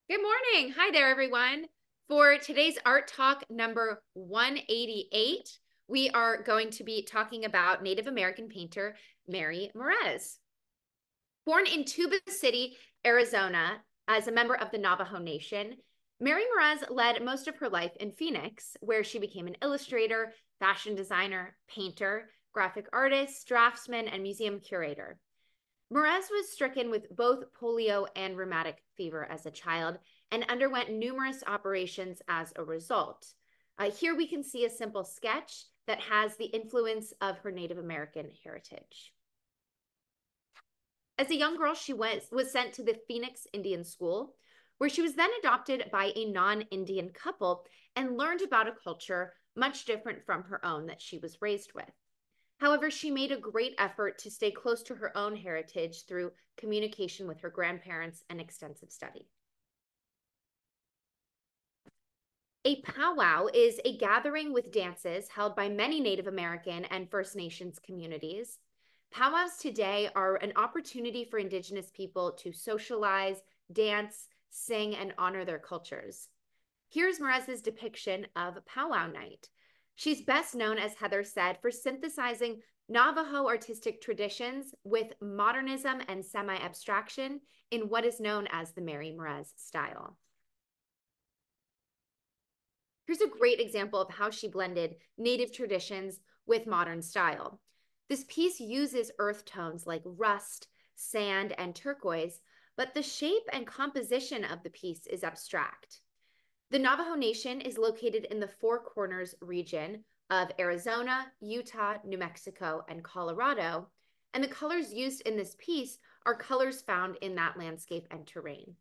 Good morning. Hi there, everyone. For today's Art Talk number 188, we are going to be talking about Native American painter Mary Morez. Born in Tuba City, Arizona, as a member of the Navajo Nation, Mary Morez led most of her life in Phoenix, where she became an illustrator, fashion designer, painter, graphic artist, draftsman, and museum curator. Morez was stricken with both polio and rheumatic fever as a child and underwent numerous operations as a result. Here we can see a simple sketch that has the influence of her Native American heritage. As a young girl, she was sent to the Phoenix Indian School, where she was then adopted by a non-Indian couple and learned about a culture much different from her own that she was raised with. However, she made a great effort to stay close to her own heritage through communication with her grandparents and extensive study. A powwow is a gathering with dances held by many Native American and First Nations communities. Powwows today are an opportunity for Indigenous people to socialize, dance, sing, and honor their cultures. Here's Morez's depiction of Powwow Night. She's best known, as Heather said, for synthesizing Navajo artistic traditions with modernism and semi-abstraction in what is known as the Mary Morez style. Here's a great example of how she blended native traditions with modern style. This piece uses earth tones like rust, sand, and turquoise, but the shape and composition of the piece is abstract. The Navajo Nation is located in the Four Corners region of Arizona, Utah, New Mexico, and Colorado, and the colors used in this piece are colors found in that landscape and terrain.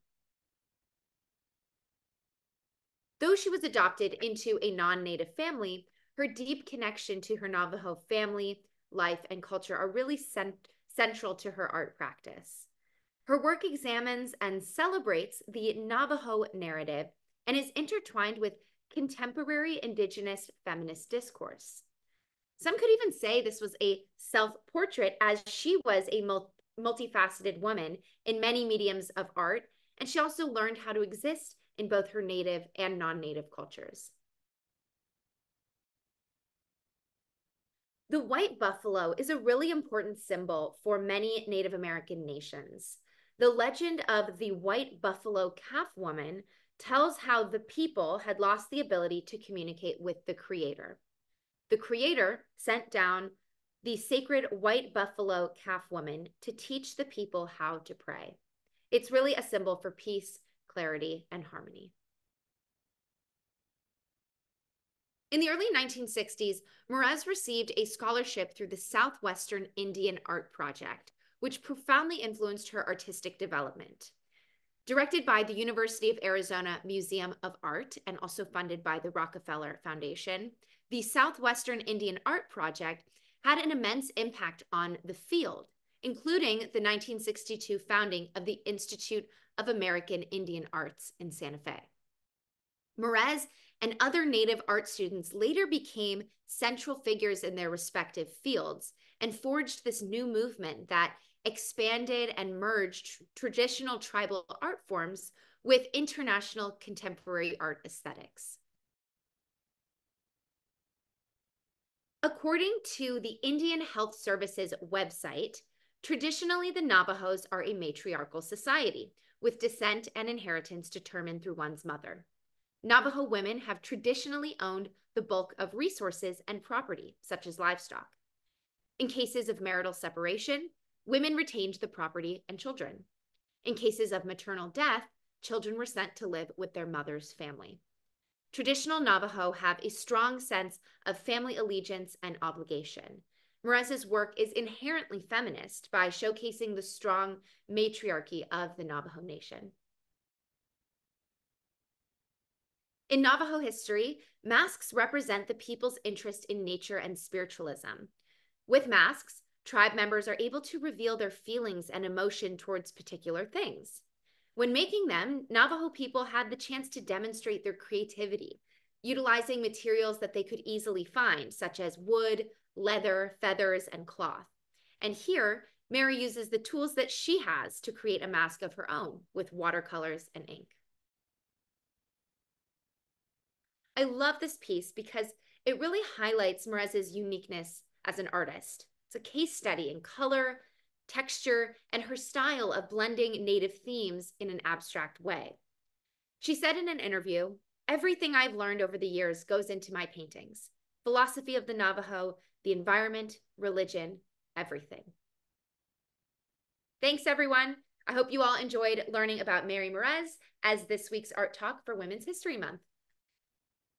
Though she was adopted into a non-native family, her deep connection to her Navajo family, life, and culture are really central to her art practice. Her work examines and celebrates the Navajo narrative and is intertwined with contemporary Indigenous feminist discourse. Some could even say this was a self-portrait, as she was a multifaceted woman in many mediums of art, and she also learned how to exist in both her native and non-native cultures. The white buffalo is a really important symbol for many Native American nations. The legend of the white buffalo calf woman tells how the people had lost the ability to communicate with the creator. The creator sent down the sacred white buffalo calf woman to teach the people how to pray. It's really a symbol for peace, clarity, and harmony. In the early 1960s, Morez received a scholarship through the Southwestern Indian Art Project, which profoundly influenced her artistic development. Directed by the University of Arizona Museum of Art and also funded by the Rockefeller Foundation, the Southwestern Indian Art Project had an immense impact on the field, including the 1962 founding of the Institute of American Indian Arts in Santa Fe. Morez and other Native art students later became central figures in their respective fields and forged this new movement that expanded and merged traditional tribal art forms with international contemporary art aesthetics. According to the Indian Health Services website, traditionally the Navajos are a matriarchal society with descent and inheritance determined through one's mother. Navajo women have traditionally owned the bulk of resources and property, such as livestock. In cases of marital separation, women retained the property and children. In cases of maternal death, children were sent to live with their mother's family. Traditional Navajo have a strong sense of family allegiance and obligation. Morez's work is inherently feminist by showcasing the strong matriarchy of the Navajo Nation. In Navajo history, masks represent the people's interest in nature and spiritualism. With masks, tribe members are able to reveal their feelings and emotion towards particular things. When making them, Navajo people had the chance to demonstrate their creativity, utilizing materials that they could easily find, such as wood, leather, feathers, and cloth. And here, Mary uses the tools that she has to create a mask of her own with watercolors and ink. I love this piece because it really highlights Morez's uniqueness as an artist. It's a case study in color, texture, and her style of blending native themes in an abstract way. She said in an interview, "Everything I've learned over the years goes into my paintings. Philosophy of the Navajo, the environment, religion, everything." Thanks, everyone. I hope you all enjoyed learning about Mary Morez as this week's Art Talk for Women's History Month.